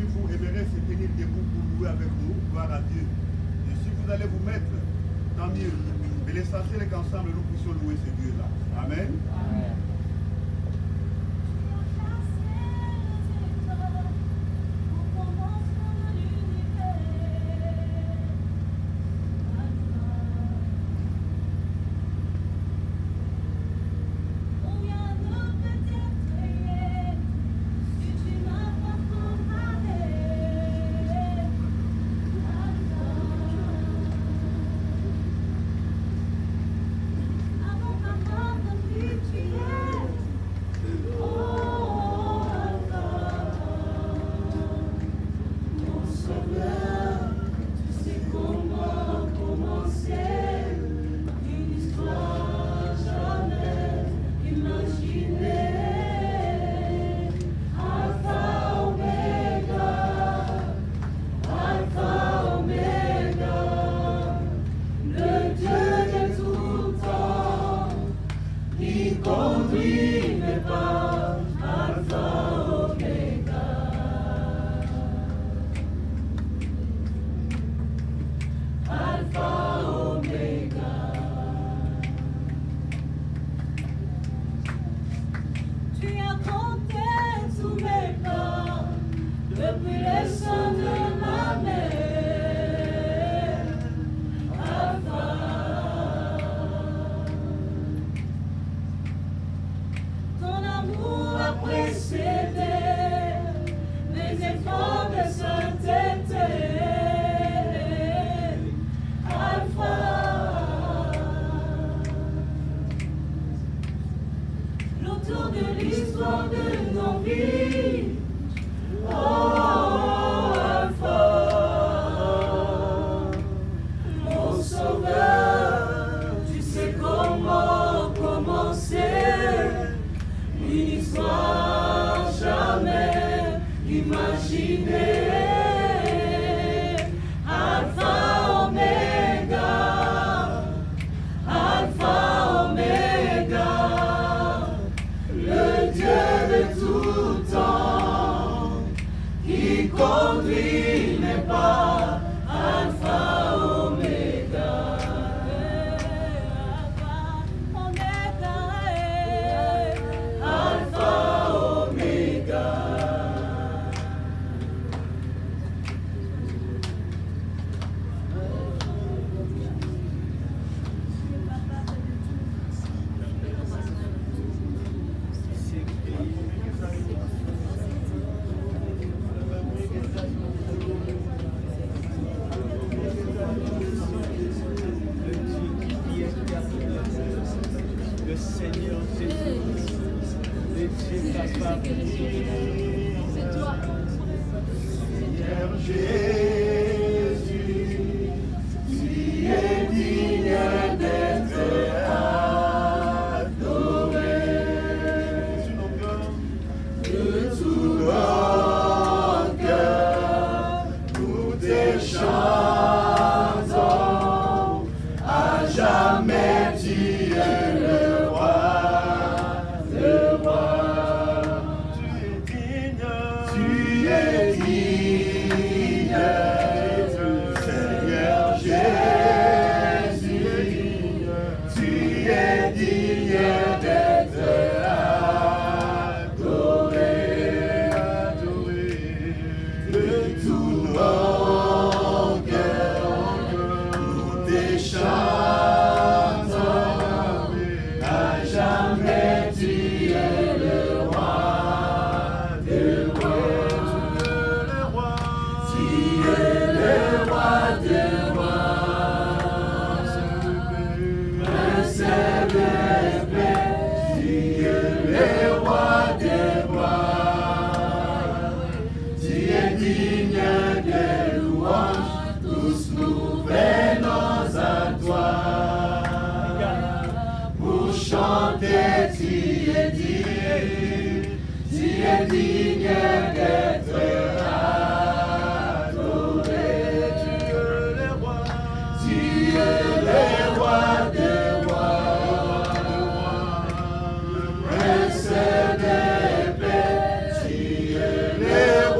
parmi vous aimerez se tenir debout pour louer avec nous, gloire à Dieu. Et si vous allez vous mettre, tant mieux. Mais l'essentiel est qu'ensemble nous puissions louer ce Dieu-là. Amen. Amen.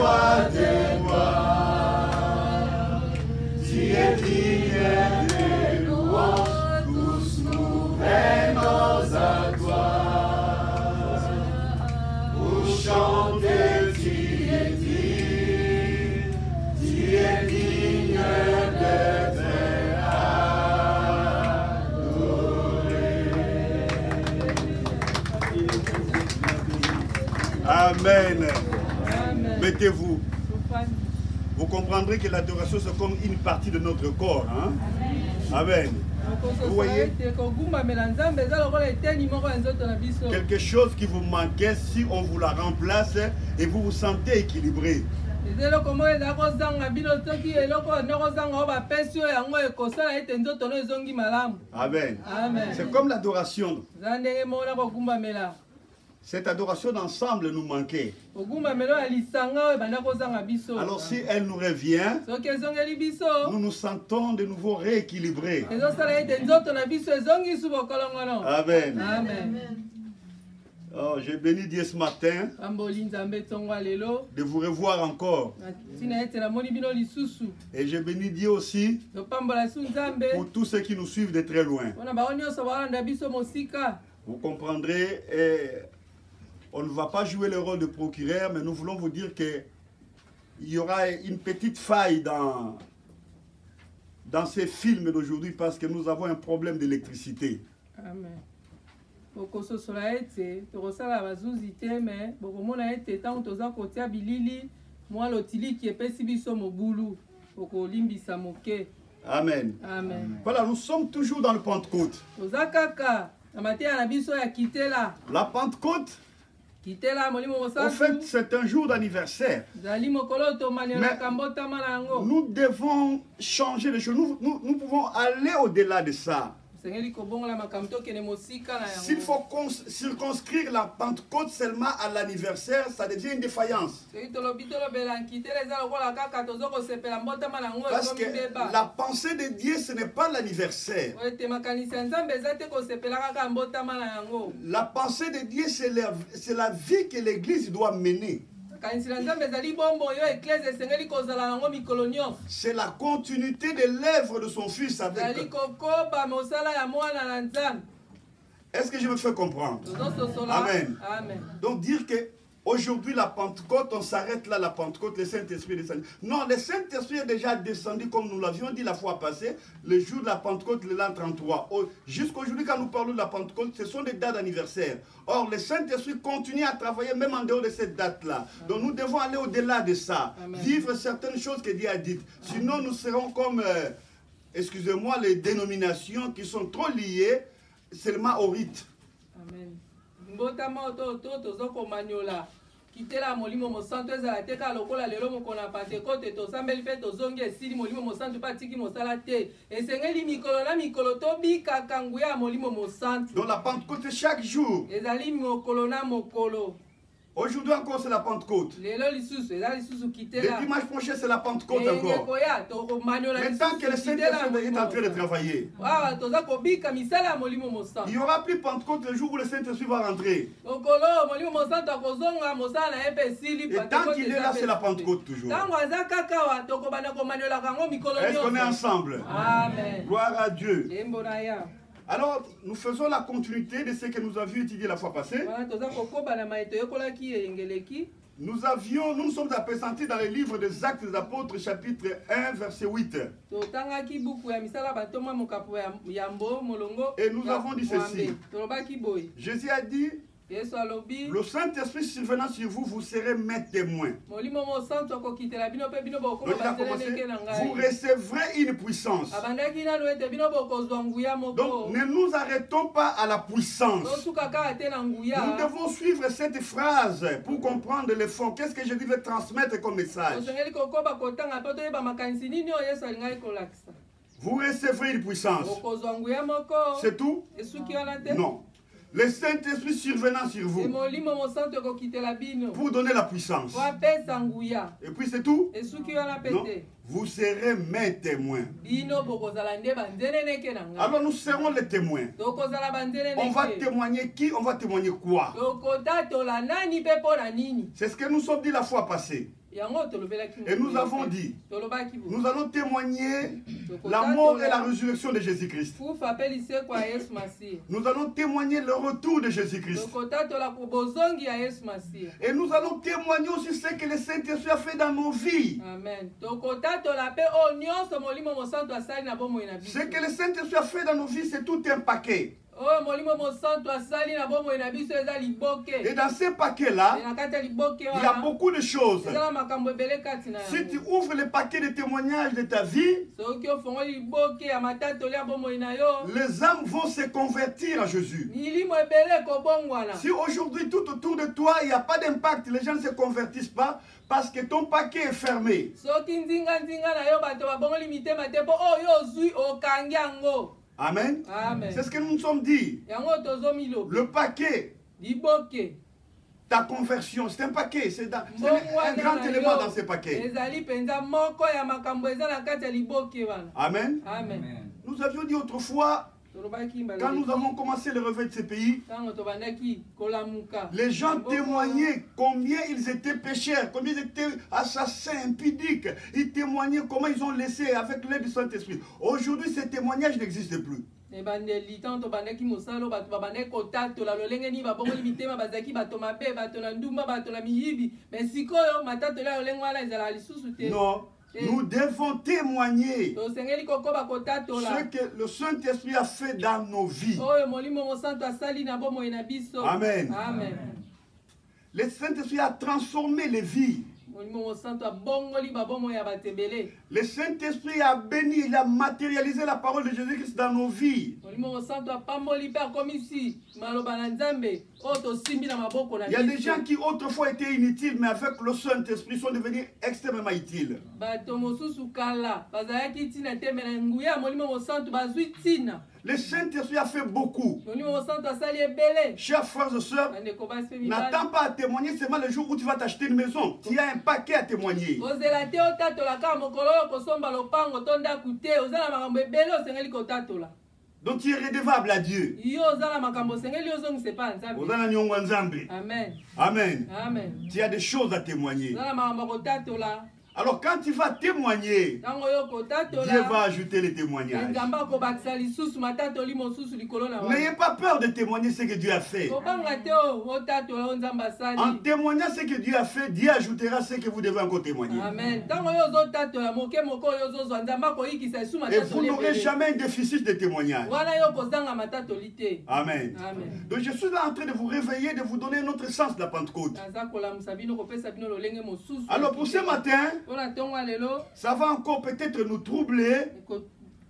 Roi des Amen. Amen. Mettez-vous. Vous comprendrez que l'adoration, c'est comme une partie de notre corps. Hein? Amen. Vous voyez, quelque chose qui vous manquait, si on vous la remplace et vous vous sentez équilibré. Amen. C'est comme l'adoration. Cette adoration d'ensemble nous manquait. Alors si elle nous revient, nous nous sentons de nouveau rééquilibrés. Amen. Amen. Oh, j'ai béni Dieu ce matin de vous revoir encore. Et j'ai béni Dieu aussi pour tous ceux qui nous suivent de très loin. Vous comprendrez, on ne va pas jouer le rôle de procureur, mais nous voulons vous dire qu'il y aura une petite faille dans ces films d'aujourd'hui parce que nous avons un problème d'électricité. Amen. Amen. Amen. Voilà, nous sommes toujours dans le Pentecôte. La Pentecôte, en fait, c'est un jour d'anniversaire. Mais nous devons changer les choses. Nous pouvons aller au-delà de ça. S'il faut circonscrire la Pentecôte seulement à l'anniversaire, ça devient une défaillance. Parce que la pensée de Dieu, ce n'est pas l'anniversaire. La pensée de Dieu, c'est la vie que l'Église doit mener. C'est la continuité de l'œuvre de son Fils avec. Est-ce que je me fais comprendre? Amen. Amen. Donc dire que aujourd'hui la Pentecôte, on s'arrête là, la Pentecôte, le Saint-Esprit est descendu. Non, le Saint-Esprit est déjà descendu comme nous l'avions dit la fois passée, le jour de la Pentecôte, le l'an 33. Jusqu'aujourd'hui, quand nous parlons de la Pentecôte, ce sont des dates d'anniversaire. Or, le Saint-Esprit continue à travailler même en dehors de cette date-là. Donc nous devons aller au-delà de ça, vivre certaines choses que Dieu a dites. Sinon, nous serons comme, excusez-moi, les dénominations qui sont trop liées seulement au rite. Amen. Kitela molimo mosanto ezala teka lokola lelo mokona Pentecote tosambeli pe tozongi esili molimo mosanto patiki mosala te esengeli mikolo na mikolo tobika kanguya molimo mosanto. Dans la Pentecôte chaque jour. Ezali mokolo na mokolo. Aujourd'hui encore c'est la Pentecôte. Le dimanche prochain c'est la Pentecôte encore. Mais tant que le Saint-Esprit est en train de travailler, il n'y aura plus Pentecôte le jour où le Saint-Esprit va rentrer. Et tant qu'il est là, c'est la Pentecôte toujours. Est-ce qu'on est ensemble? Amen. Gloire à Dieu. Alors, nous faisons la continuité de ce que nous avions étudié la fois passée. Nous nous sommes appesantis dans le livre des Actes des Apôtres, chapitre 1, verset 8. Et nous avons dit ceci. Jésus a dit, le Saint-Esprit survenant sur vous, vous serez mes témoins. Donc il a commencé, vous recevrez une puissance. Donc ne nous arrêtons pas à la puissance. Nous devons suivre cette phrase pour comprendre le fond. Qu'est-ce que Jésus veut transmettre comme message? Vous recevrez une puissance. C'est tout? Non. Le Saint-Esprit survenant sur vous pour donner la puissance. Et puis c'est tout? Non. Vous serez mes témoins. Alors nous serons les témoins. On va témoigner qui? On va témoigner quoi? C'est ce que nous sommes dit la fois passée. Et nous avons dit, nous allons témoigner la mort et la résurrection de Jésus-Christ. Nous allons témoigner le retour de Jésus-Christ. Et nous allons témoigner aussi ce que le Saint-Esprit a fait dans nos vies. Amen. Ce que le Saint-Esprit a fait dans nos vies, c'est tout un paquet. Et dans ces paquets-là, il y a beaucoup de choses. Si tu ouvres le paquet de témoignages de ta vie, les âmes vont se convertir à Jésus. Si aujourd'hui tout autour de toi, il n'y a pas d'impact, les gens ne se convertissent pas parce que ton paquet est fermé. Amen. C'est ce que nous nous sommes dit. Le paquet, ta conversion, c'est un paquet, c'est un grand élément dans ce paquet. Amen. Nous avions dit autrefois, quand nous avons commencé le réveil de ces pays, les gens témoignaient combien ils étaient pécheurs, combien ils étaient assassins, impudiques. Ils témoignaient comment ils ont laissé avec l'aide du Saint-Esprit. Aujourd'hui, ces témoignages n'existent plus. Non. Nous devons témoigner ce que le Saint-Esprit a fait dans nos vies. Amen. Le Saint-Esprit a transformé les vies. Le Saint-Esprit a béni, il a matérialisé la parole de Jésus-Christ dans nos vies. Il y a des gens qui autrefois étaient inutiles, mais avec le Saint-Esprit sont devenus extrêmement utiles. Le Saint-Esprit a fait beaucoup. Chers frères et sœurs, n'attends pas à témoigner seulement le jour où tu vas t'acheter une maison. Tu as un paquet à témoigner. Donc tu es redevable à Dieu. Amen. Amen. Tu as des choses à témoigner. Alors quand tu vas témoigner, Dieu va ajouter les témoignages. N'ayez pas peur de témoigner ce que Dieu a fait. En témoignant ce que Dieu a fait, Dieu ajoutera ce que vous devez encore témoigner. Amen. Et vous n'aurez jamais un déficit de témoignage. Amen. Donc je suis là en train de vous réveiller, de vous donner un autre sens de la Pentecôte. Alors pour ce matin, ça va encore peut-être nous troubler,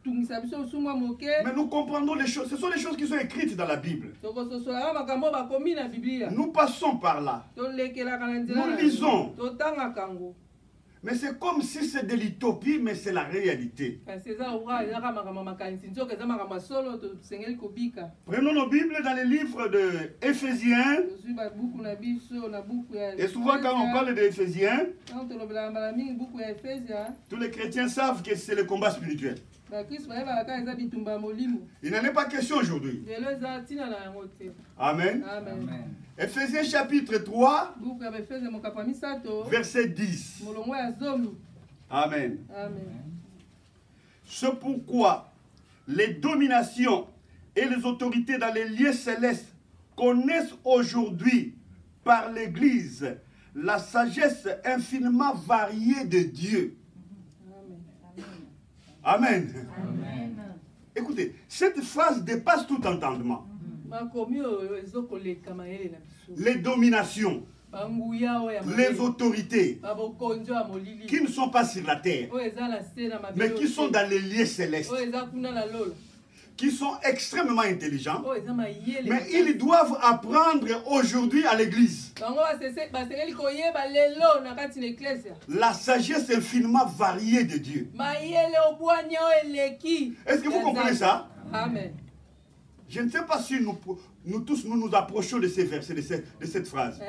mais nous comprendrons les choses. Ce sont les choses qui sont écrites dans la Bible. Nous passons par là. Nous lisons. Mais c'est comme si c'est de l'utopie, mais c'est la réalité. Prenons nos Bibles dans les livres de Éphésiens. Et souvent quand on parle d'Éphésiens, tous les chrétiens savent que c'est le combat spirituel. Il n'en est pas question aujourd'hui. Amen. Éphésiens chapitre 3, verset 10. Amen. C'est pourquoi les dominations et les autorités dans les lieux célestes connaissent aujourd'hui par l'Église la sagesse infiniment variée de Dieu. Amen. Écoutez, cette phrase dépasse tout entendement. Les dominations, les autorités qui ne sont pas sur la terre, mais qui sont dans les lieux célestes, qui sont extrêmement intelligents, mais ils doivent apprendre aujourd'hui à l'église la sagesse infiniment variée de Dieu. Est-ce que vous comprenez ça? Amen. Je ne sais pas si nous tous nous approchons de ces versets, de cette phrase.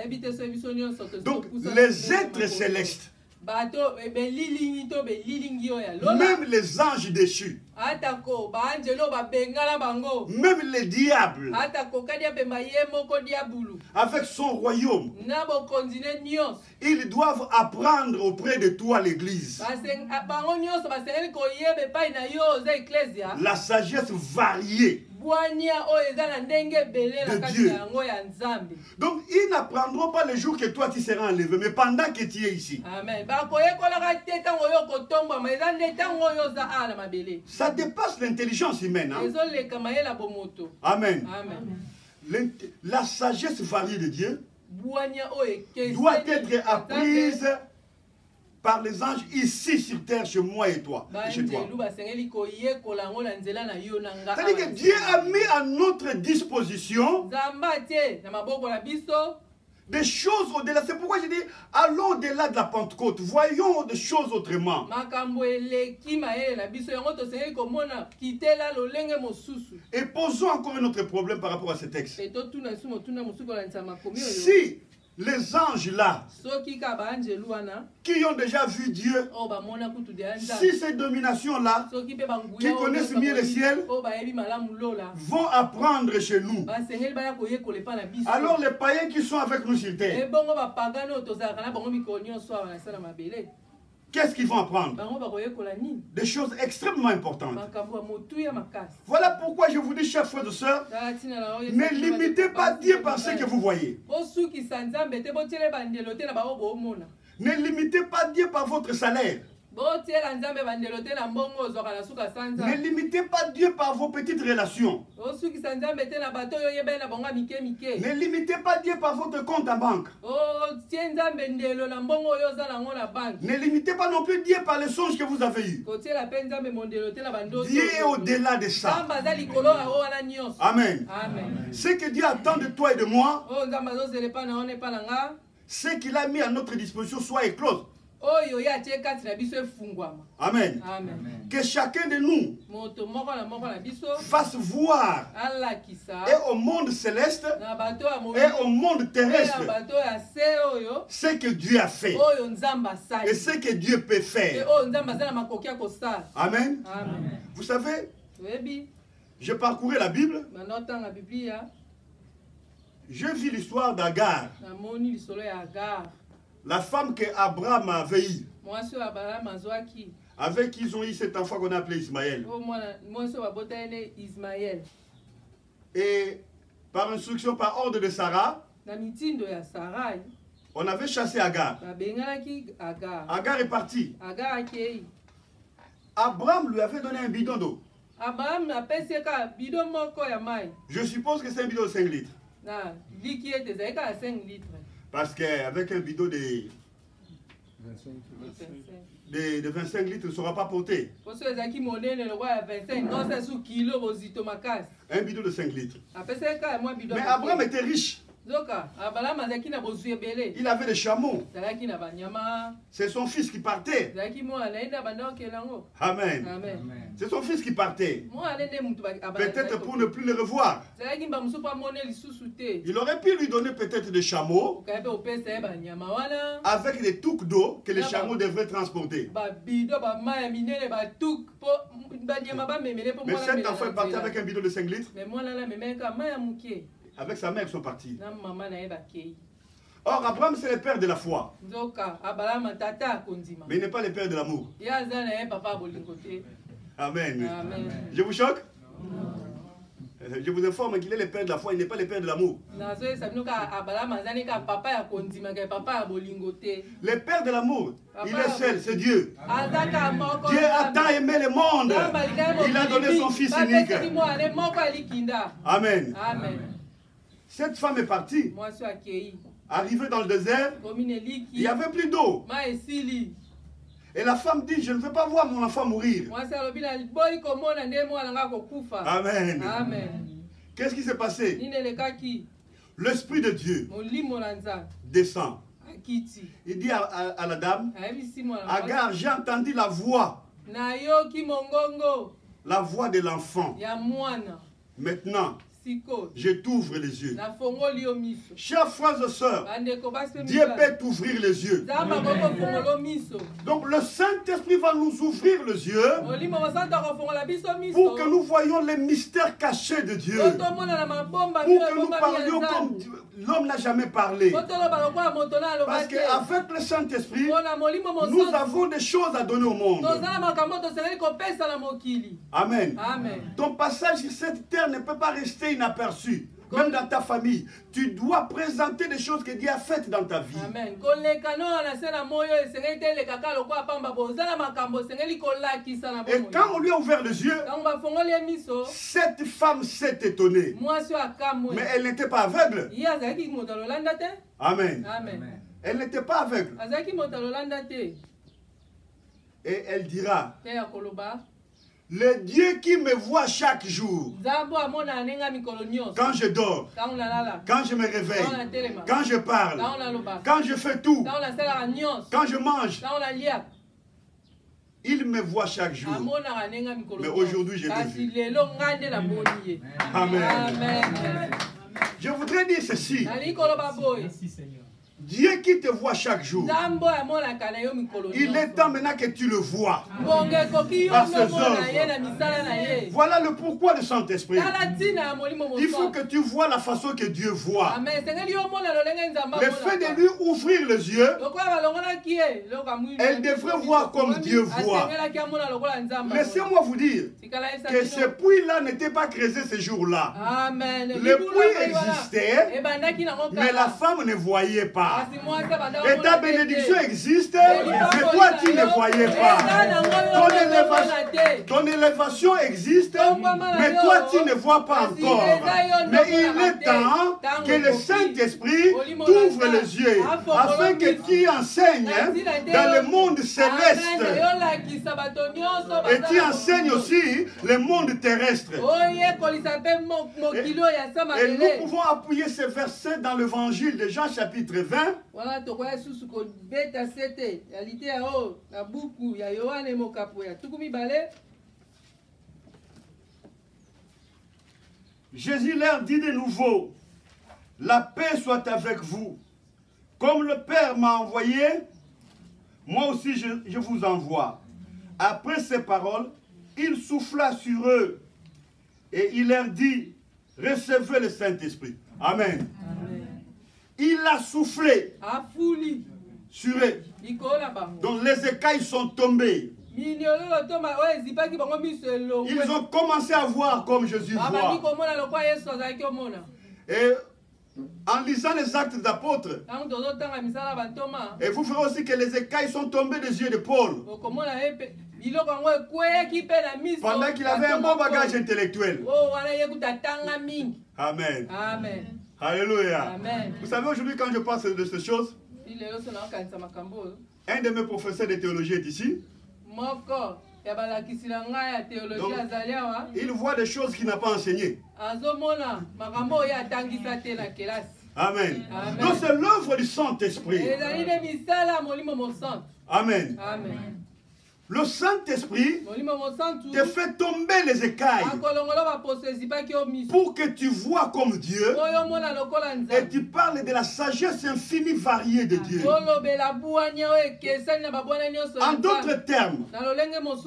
Donc, les êtres célestes, même les anges déchus, même les diables, avec son royaume, ils doivent apprendre auprès de toi, l'église, la sagesse variée de Dieu. Donc, ils n'apprendront pas le jour que toi tu seras enlevé, mais pendant que tu es ici. Amen. Ça dépasse l'intelligence humaine. Hein? Amen. La sagesse variée de Dieu doit être apprise par les anges ici sur terre, chez moi et toi. Chez toi. C'est-à-dire que Dieu a mis à notre disposition des choses au-delà. C'est pourquoi je dis, allons au-delà de la Pentecôte. Voyons des choses autrement. Et posons encore un autre problème par rapport à ce texte. Si les anges là, qui ont déjà vu Dieu, si ces dominations là, qui connaissent mieux le ciel, vont apprendre chez nous, alors les païens qui sont avec nous sur terre, qu'est-ce qu'ils vont apprendre? Des choses extrêmement importantes. Voilà pourquoi je vous dis, chers frères et sœurs, ne limitez pas Dieu par ce que vous voyez. Ne limitez pas Dieu par votre salaire. Ne limitez pas Dieu par vos petites relations. Ne limitez pas Dieu par votre compte en banque. Ne limitez pas non plus Dieu par les songes que vous avez eus. Dieu est au-delà de ça. Amen. Ce que Dieu attend de toi et de moi, ce qu'il a mis à notre disposition soit éclos. Amen. Que chacun de nous fasse voir et au monde céleste et au monde terrestre ce que Dieu a fait et ce que Dieu peut faire. Amen. Vous savez, je parcourais la Bible. Je vis l'histoire d'Agar. La femme que Abraham avait eue, avec qui ils ont eu cet enfant qu'on a appelé Ismaël. Et par instruction, par ordre de Sarah, on avait chassé Agar. Agar est parti. Abraham lui avait donné un bidon d'eau. Je suppose que c'est un bidon de 5 litres. Parce qu'avec un bidon de 25 litres, il ne sera pas porté. Un bidon de 5 litres. Mais Abraham était riche. Il avait des chameaux. C'est son fils qui partait. Amen. C'est son fils qui partait. Peut-être pour ne plus le revoir. Il aurait pu lui donner peut-être des chameaux avec des touques d'eau que les chameaux devraient transporter. Mais cet enfant est parti avec un bidon de 5 litres. Avec sa mère, ils sont partis. Or, Abraham, c'est le père de la foi. Mais il n'est pas le père de l'amour. Amen. Je vous choque? Je vous informe qu'il est le père de la foi, il n'est pas le père de l'amour. Le père de l'amour, il est seul, c'est Dieu. Dieu a tant aimé le monde. Il a donné son fils unique. Amen. Cette femme est partie. Arrivée dans le désert, il n'y avait plus d'eau. Et la femme dit, je ne veux pas voir mon enfant mourir. Amen. Qu'est-ce qui s'est passé? L'Esprit de Dieu descend. Il dit à la dame, Agar, j'ai entendu la voix de l'enfant. Maintenant, je t'ouvre les yeux. Chers frères et sœurs, Dieu peut t'ouvrir les yeux. Donc le Saint-Esprit va nous ouvrir les yeux pour que nous voyions les mystères cachés de Dieu. Pour que nous parlions comme l'homme n'a jamais parlé. Parce qu'avec le Saint-Esprit, nous avons des choses à donner au monde. Amen. Ton passage sur cette terre ne peut pas rester inaperçu. Même dans ta famille, tu dois présenter des choses que Dieu a faites dans ta vie. Amen. Et quand on lui a ouvert les yeux, cette femme s'est étonnée. Mais elle n'était pas aveugle. Amen. Elle n'était pas aveugle. Et elle dira, le Dieu qui me voit chaque jour, quand je dors, quand je me réveille, quand je parle, quand je fais tout, quand je mange, il me voit chaque jour. Mais aujourd'hui, je le vis. Amen. Je voudrais dire ceci. Merci, Seigneur. Dieu qui te voit chaque jour, il est temps maintenant que tu le vois par ses œuvres. Voilà le pourquoi du Saint-Esprit. Il faut que tu vois la façon que Dieu voit. Le fait de lui ouvrir les yeux, elle devrait voir comme Dieu voit. Laissez-moi vous dire que ce puits-là n'était pas creusé ce jour-là. Le puits existait, mais la femme ne voyait pas. Et ta bénédiction existe, mais toi tu ne voyais pas. Ton élévation existe, mais toi tu ne vois pas encore. Mais il est temps que le Saint-Esprit t'ouvre les yeux afin que tu enseignes dans le monde céleste et tu enseignes aussi le monde terrestre. Et nous pouvons appuyer ces versets dans l'évangile de Jean chapitre 20. Jésus leur dit de nouveau, la paix soit avec vous. Comme le Père m'a envoyé, moi aussi je vous envoie. Après ces paroles, il souffla sur eux et il leur dit, recevez le Saint-Esprit. Amen. Il a soufflé sur eux. Donc les écailles sont tombées. Ils ont commencé à voir comme Jésus voit. Et en lisant les actes des apôtres, et vous verrez aussi que les écailles sont tombées des yeux de Paul. Pendant qu'il avait un bon bagage intellectuel. Amen. Alléluia. Amen. Vous savez, aujourd'hui, quand je parle de ces choses, un de mes professeurs de théologie est ici. Donc, il voit des choses qu'il n'a pas enseignées. Amen. Donc, c'est l'œuvre du Saint-Esprit. Amen. Le Saint-Esprit te fait tomber les écailles pour que tu vois comme Dieu et tu parles de la sagesse infinie variée de Dieu. En d'autres termes,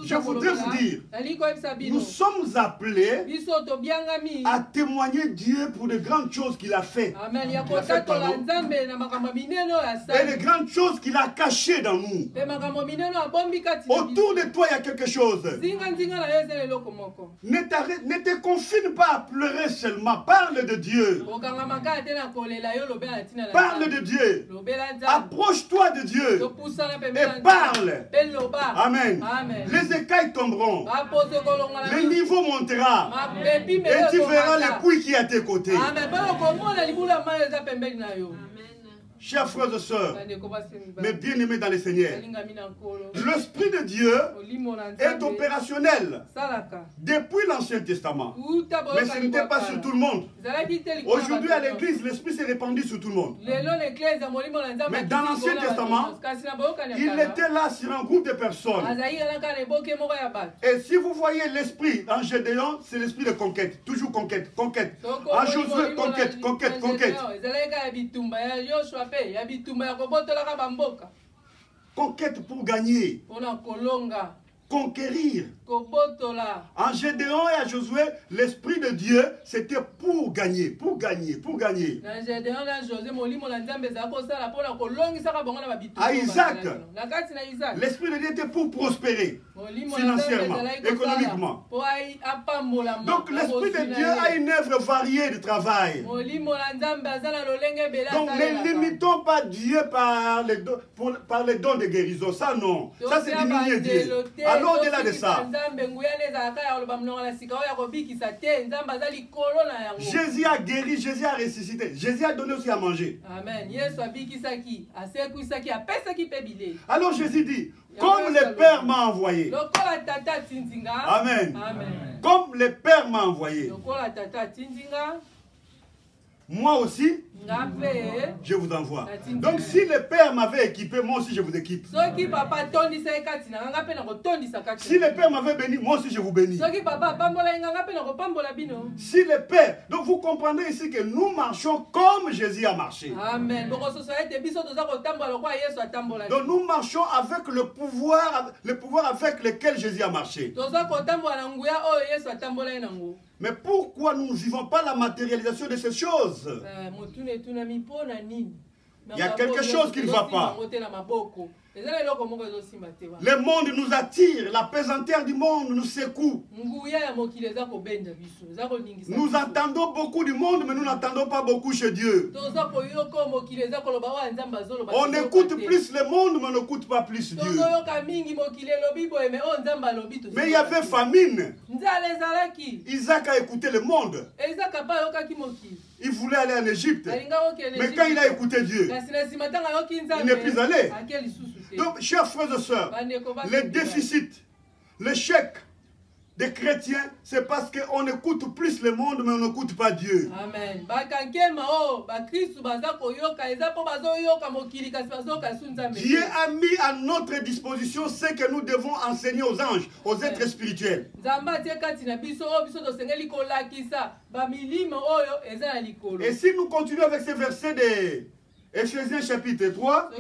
je voudrais vous dire, nous sommes appelés à témoigner Dieu pour de grandes choses qu'il a faites. Et les grandes choses qu'il a cachées dans nous. Autour de toi, il y a quelque chose. Ne te confine pas à pleurer seulement. Parle de Dieu. Parle de Dieu. Approche-toi de Dieu. Et parle. Amen. Les écailles tomberont. Le niveau montera. Et tu verras le puits qui est à tes côtés. Chers frères et sœurs, mes bien-aimés dans le Seigneur, l'Esprit de Dieu est opérationnel depuis l'Ancien Testament. Mais ce n'était pas sur tout le monde. Aujourd'hui à l'Église, l'Esprit s'est répandu sur tout le monde. Mais dans l'Ancien Testament, il était là sur un groupe de personnes. Et si vous voyez l'Esprit en Gédéon, c'est l'Esprit de conquête. Toujours conquête, conquête. En Josué, conquête, conquête, conquête. Conquête pour gagner. Conquérir. En Gédéon et à Josué, l'Esprit de Dieu, c'était pour gagner, pour gagner, pour gagner. À Isaac, l'Esprit de Dieu était pour prospérer financièrement, économiquement. Donc l'Esprit de Dieu a une œuvre variée de travail. Donc ne limitons pas Dieu par les dons de guérison. Ça non, ça c'est diminuer Dieu. Alors au-delà de ça, Jésus a guéri, Jésus a ressuscité, Jésus a donné aussi à manger. Amen. Alors Jésus dit, comme le Père m'a envoyé. Amen. Comme le Père m'a envoyé. Moi aussi, je vous envoie. Donc si le Père m'avait équipé, moi aussi je vous équipe. Si le Père m'avait béni, moi aussi je vous bénis. Si le Père... Donc vous comprendrez ici que nous marchons comme Jésus a marché. Amen. Donc nous marchons avec le pouvoir avec lequel Jésus a marché. Mais pourquoi nous ne vivons pas la matérialisation de ces choses? Il y a quelque chose qui ne va pas. Le monde nous attire, la pesanteur du monde nous secoue. Nous attendons beaucoup du monde, mais nous n'attendons pas beaucoup chez Dieu. On écoute plus le monde, mais on n'écoute pas plus Dieu. Mais il y avait famine. Isaac a écouté le monde. Il voulait aller en Égypte. Mais quand il a écouté Dieu, il n'est plus allé. Donc, chers frères et sœurs, le déficit, l'échec des chrétiens, c'est parce qu'on écoute plus le monde, mais on n'écoute pas Dieu. Amen. Dieu a mis à notre disposition ce que nous devons enseigner aux anges, aux êtres spirituels. Et si nous continuons avec ces versets de Ephésiens chapitre 3,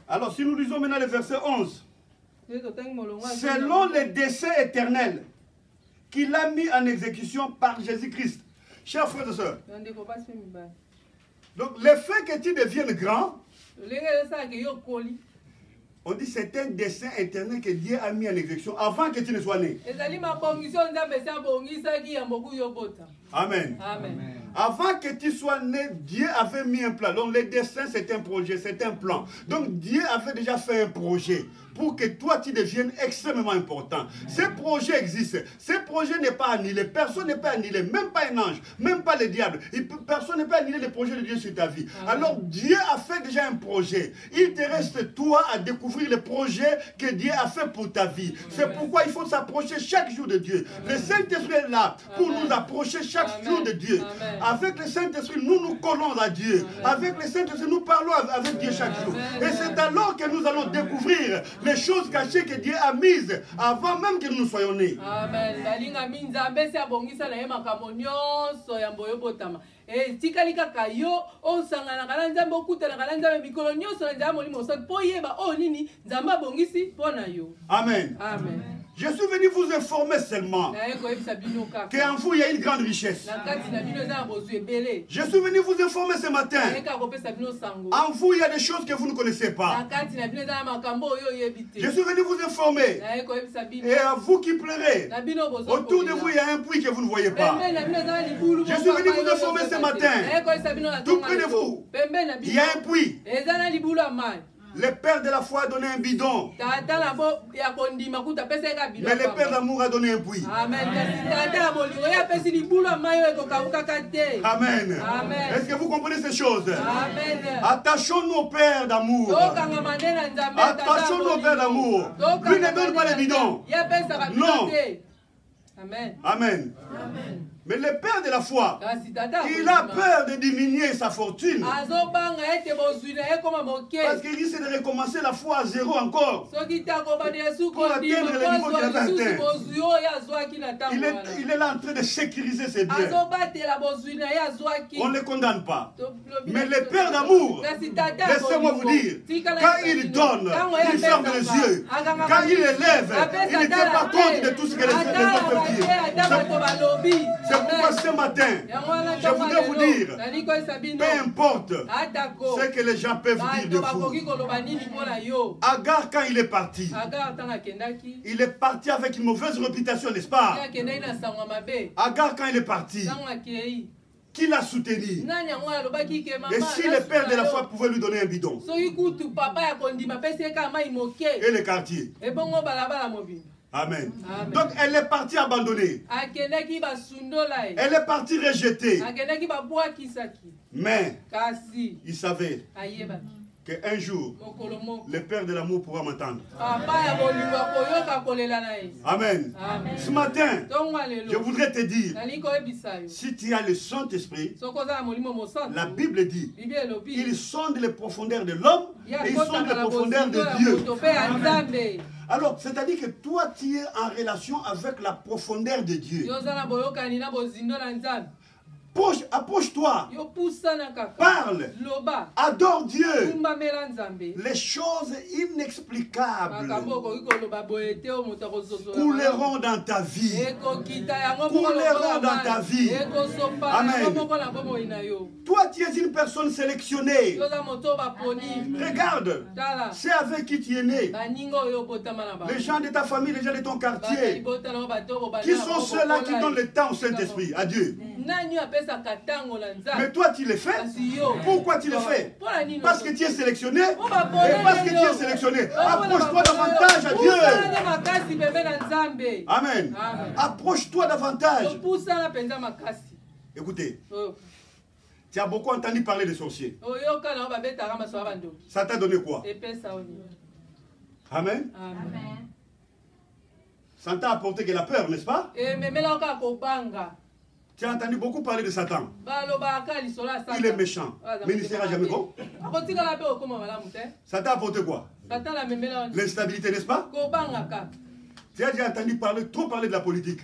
alors si nous lisons maintenant le verset 11, selon les desseins éternels qu'il a mis en exécution par Jésus-Christ. Chers frères et sœurs, donc le fait que tu deviennes grand, on dit c'est un dessein éternel que Dieu a mis en exécution avant que tu ne sois né. Amen. Amen. Avant que tu sois né, Dieu avait mis un plan. Donc le dessein, c'est un projet, c'est un plan. Donc Dieu avait déjà fait un projet pour que toi, tu deviennes extrêmement important. Ce projet existe. Ce projet n'est pas annulé. Personne n'est pas annulé. Même pas un ange. Même pas le diable. Personne n'est pas annulé le projet de Dieu sur ta vie. Alors Dieu a fait déjà un projet. Il te reste toi à découvrir le projet que Dieu a fait pour ta vie. C'est pourquoi il faut s'approcher chaque jour de Dieu. Le Saint-Esprit est là pour nous approcher chaque jour de Dieu. Avec le Saint-Esprit, nous nous collons à Dieu. Avec le Saint-Esprit, nous parlons avec Dieu chaque jour. Et c'est alors que nous allons découvrir les choses cachées que Dieu a mises avant même que nous soyons nés. Amen. Amen. Amen. Je suis venu vous informer seulement qu'en vous il y a une grande richesse. Je suis venu vous informer ce matin. En vous il y a des choses que vous ne connaissez pas. Je suis venu vous informer. Et à vous qui pleurez, autour de vous il y a un puits que vous ne voyez pas. Je suis venu vous informer ce matin. Tout près de vous, il y a un puits. Le père de la foi a donné un bidon. Mais le père d'amour a donné un puits. Amen. Amen. Est-ce que vous comprenez ces choses? Attachons-nous au père d'amour. Attachons-nous au père d'amour. Lui ne donne pas les bidons. Non. Amen. Amen. Mais le père de la foi, il a peur de diminuer sa fortune. Parce qu'il risque de recommencer la foi à zéro encore. Pour atteindre le niveau qu'il avait atteint. Il est là en train de sécuriser ses biens. On ne le condamne pas. Mais le père d'amour, laissez-moi vous dire, quand il donne, il ferme les yeux. Quand il élève, il ne tient pas compte de tout ce que les autres peuvent dire. C'est pourquoi ce matin, je voudrais vous dire, peu importe ce que les gens peuvent dire de vous. Agar, quand il est parti avec une mauvaise réputation, n'est-ce pas? Agar, quand il est parti, qui l'a soutenu? Et si le père de la foi pouvait lui donner un bidon? Et le quartier? Amen. Donc elle est partie abandonnée. Elle est partie rejetée. Mais il savait qu'un jour, le père de l'amour pourra m'entendre. Amen. Ce matin, je voudrais te dire, si tu as le Saint-Esprit, la Bible dit, il sonde les profondeurs de l'homme et il sonde les profondeurs de Dieu. Alors, c'est-à-dire que toi, tu es en relation avec la profondeur de Dieu. Approche-toi, parle, adore Dieu. Les choses inexplicables couleront dans ta vie. Couleront dans ta vie. Amen. Toi, tu es une personne sélectionnée. Regarde, c'est avec qui tu es né. Les gens de ta famille, les gens de ton quartier. Qui sont ceux-là qui donnent le temps au Saint-Esprit, à Dieu? Mais toi tu le fais. Pourquoi tu le fais? Parce que tu es sélectionné. Et parce que tu es sélectionné, approche-toi davantage à Dieu. Amen. Approche-toi davantage. Écoutez, tu as beaucoup entendu parler des sorciers. Ça t'a donné quoi? Amen. Ça t'a apporté que la peur, n'est-ce pas? Tu as entendu beaucoup parler de Satan. Il est méchant, mais il ne sera jamais bon. Ça t'a apporté quoi? L'instabilité, n'est-ce pas? Tu as déjà entendu trop parler de la politique.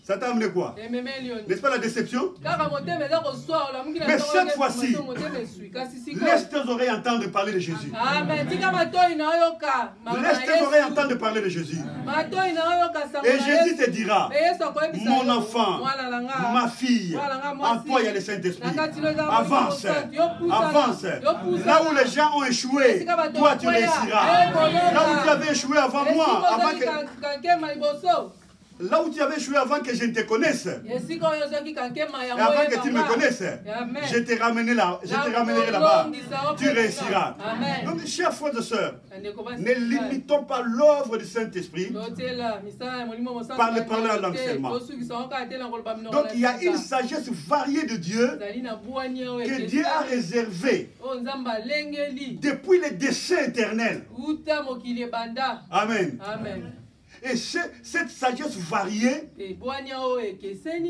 Ça t'a amené quoi? N'est-ce pas la déception? Mais cette fois-ci, laisse tes oreilles entendre parler de Jésus. Laisse tes oreilles entendre parler de Jésus. Et Jésus te dira, mon enfant, ma fille, en toi il y a le Saint-Esprit. Avance, avance. Là où les gens ont échoué, toi tu réussiras. Là où tu avais échoué avant moi, là où tu avais échoué avant que je ne te connaisse, et avant que tu me connaisses, je te ramènerai là-bas. Tu réussiras. Donc, chers frères et sœurs, ne limitons pas l'œuvre du Saint-Esprit par le parler en langue seulement. Donc, il y a une sagesse variée de Dieu que Dieu a réservée depuis le dessein éternel. Amen. Et cette sagesse variée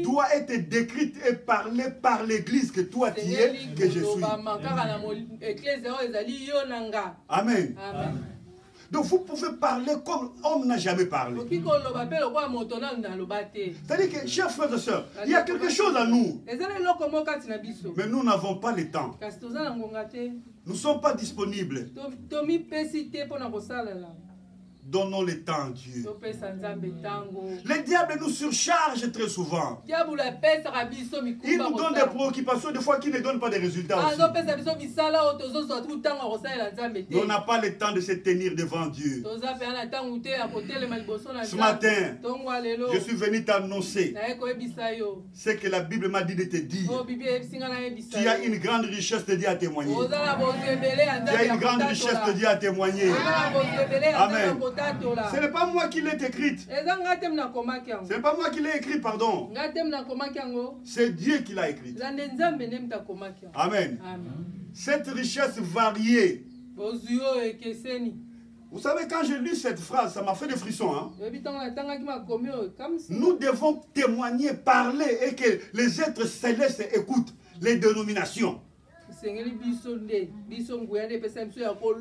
doit être décrite et parlée par l'Église que toi tu es, que je suis. Amen. Donc vous pouvez parler comme homme n'a jamais parlé. C'est-à-dire que, chers frères et sœurs, il y a quelque chose en nous. Mais nous n'avons pas le temps. Nous ne sommes pas disponibles. Donnons le temps à Dieu. Le diable nous surcharge très souvent. Il nous donne des préoccupations, des fois, qui ne donnent pas de résultats aussi. On n'a pas le temps de se tenir devant Dieu. Ce matin, je suis venu t'annoncer ce que la Bible m'a dit de te dire. Tu as une grande richesse de Dieu à témoigner. Tu as une grande richesse de Dieu à témoigner. Amen. Ce n'est pas moi qui l'ai écrite. Ce n'est pas moi qui l'ai écrit, pardon. C'est Dieu qui l'a écrite. Amen. Cette richesse variée. Vous savez, quand j'ai lu cette phrase, ça m'a fait des frissons. Hein? Nous devons témoigner, parler et que les êtres célestes écoutent les dénominations.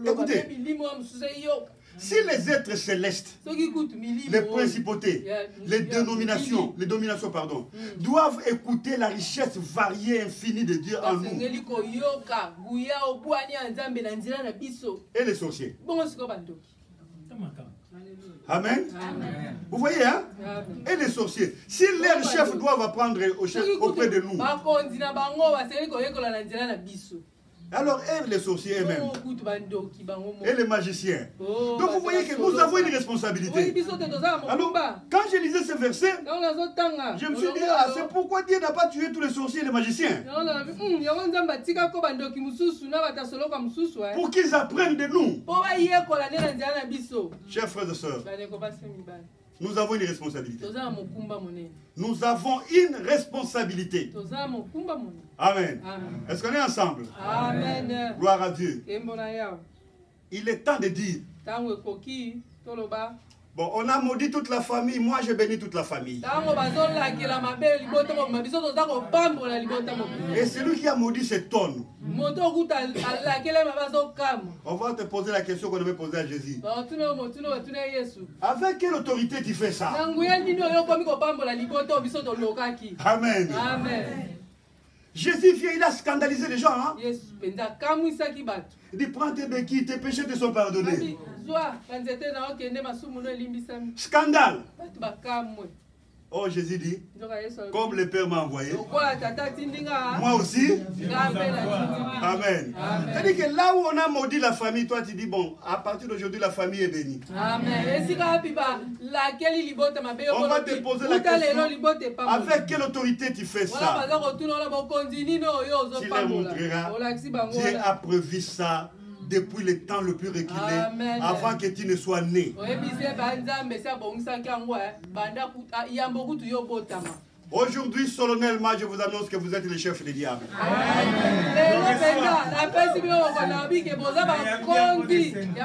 Écoutez, si les êtres célestes, les principautés, les dominations, doivent écouter la richesse variée, infinie de Dieu en nous, et les sorciers. Amen. Vous voyez, hein? Et les sorciers. Si leurs chefs doivent apprendre auprès de nous, alors les sorciers eux-mêmes et les magiciens. Donc vous voyez que nous avons une responsabilité. Alors quand je lisais ce verset, je me suis dit, ah, c'est pourquoi Dieu n'a pas tué tous les sorciers et les magiciens. Pour qu'ils apprennent de nous. Chers frères et sœurs, nous avons une responsabilité. Nous avons une responsabilité. Amen. Est-ce qu'on est ensemble? Amen. Gloire à Dieu. Il est temps de dire. Bon, on a maudit toute la famille, moi j'ai béni toute la famille. Et celui qui a maudit c'est tonne. On va te poser la question qu'on devait poser à Jésus. Avec quelle autorité tu fais ça? Amen. Amen. Jésus vient, il a scandalisé les gens. Hein? Il dit, prends tes béquilles, tes péchés te sont pardonnés. Scandale. Oh, Jésus dit, comme le Père m'a envoyé, moi aussi. Amen. C'est-à-dire que là où on a maudit la famille, toi tu dis, bon, à partir d'aujourd'hui, la famille est bénie. Amen. On va te poser la question, avec quelle autorité tu fais ça? Tu leur montreras, Dieu a prévu ça depuis le temps le plus reculé, amen, avant que tu ne sois né. Aujourd'hui, solennellement, je vous annonce que vous êtes le chef des diables.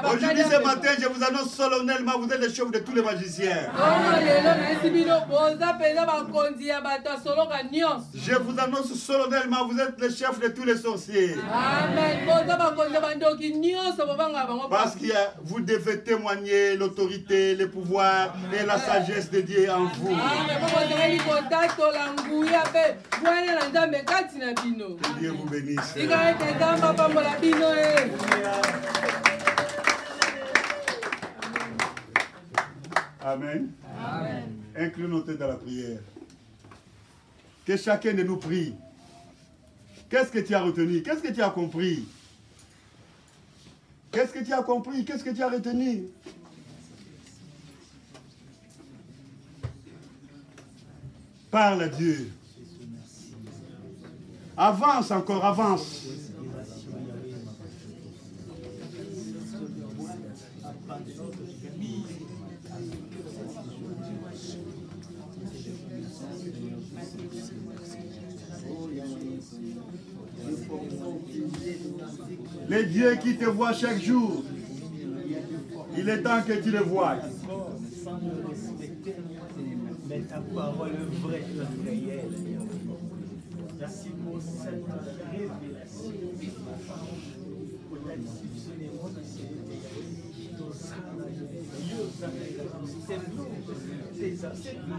Aujourd'hui, ce matin, je vous annonce solennellement, vous êtes le chef de tous les magiciens. Je vous annonce solennellement, vous êtes le chef de tous les sorciers. Parce que vous devez témoigner l'autorité, le pouvoir et la sagesse de Dieu en vous. Dieu vous bénisse. Amen. Amen. Inclinons nos têtes dans la prière. Que chacun de nous prie. Qu'est-ce que tu as retenu? Qu'est-ce que tu as compris? Qu'est-ce que tu as compris? Qu'est-ce que tu as retenu? Parle à Dieu. Avance encore, avance. Les dieux qui te voient chaque jour, il est temps que tu les voies. Mais ta parole vraie et réelle. Merci pour cette révélation.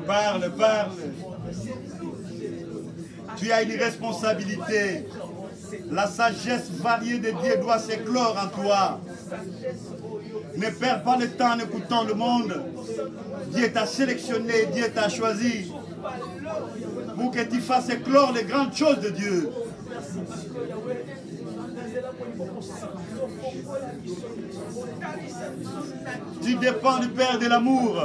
Parle, parle. Tu as une responsabilité. La sagesse variée de Dieu doit s'éclore en toi. Ne perds pas le temps en écoutant le monde. Dieu t'a sélectionné, Dieu t'a choisi pour que tu fasses éclore les grandes choses de Dieu. Tu dépends du Père de l'amour.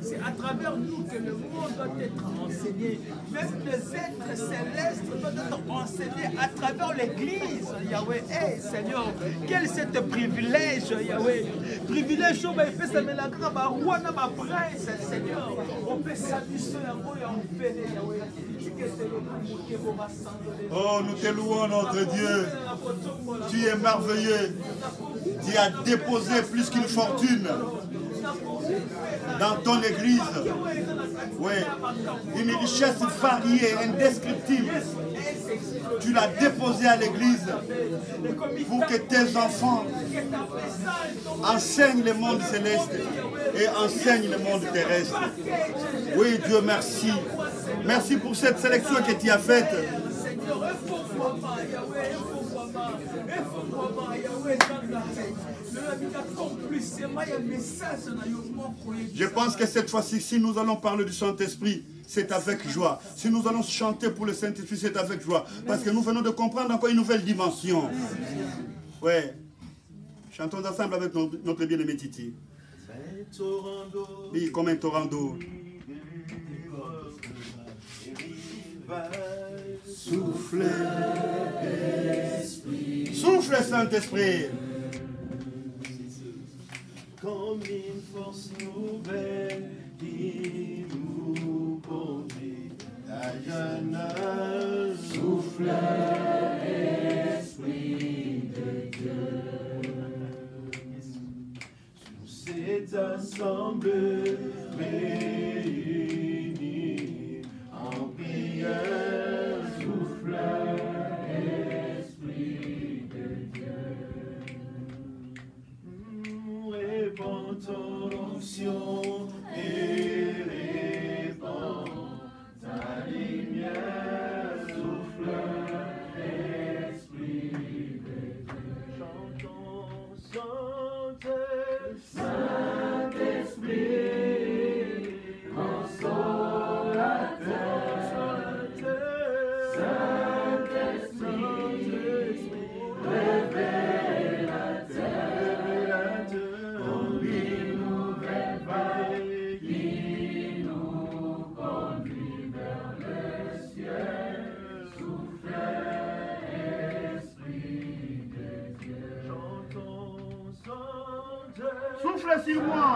C'est à travers nous que le monde doit être enseigné. Même les êtres célestes doivent être enseignés à travers l'Église, Yahweh. Hey, Seigneur, quel est ce privilège, Yahweh? Privilège, Seigneur. On peut s'amuser, Yahweh. Oh, nous te louons, notre Dieu. Tu es merveilleux. Tu as déposé plus qu'une fortune dans ton église. Oui, une richesse variée, indescriptible. Tu l'as déposé à l'église pour que tes enfants enseignent le monde céleste et enseignent le monde terrestre. Oui, Dieu, merci. Merci pour cette sélection que tu as faite. Je pense que cette fois-ci, si nous allons parler du Saint-Esprit, c'est avec joie. Si nous allons chanter pour le Saint-Esprit, c'est avec joie. Parce que nous venons de comprendre encore une nouvelle dimension. Ouais. Chantons ensemble avec notre bien-aimé Titi. Oui, comme un torrent d'eau. Souffle, souffle, Saint-Esprit. Comme une force nouvelle qui nous conduit à Jeanne. Souffle, Esprit de Dieu. Sur cette assemblée réunie en prière, souffle, Esprit de Dieu. Répands ton onction et répands ta lumière, souffle, Esprit de Dieu. Chantons, Saint-Esprit, consolateur, Saint-Esprit, révélateur, comme une nouvelle vague qui nous conduit vers le ciel, souffle, Esprit de Dieu. Chantons, Souffle sur moi.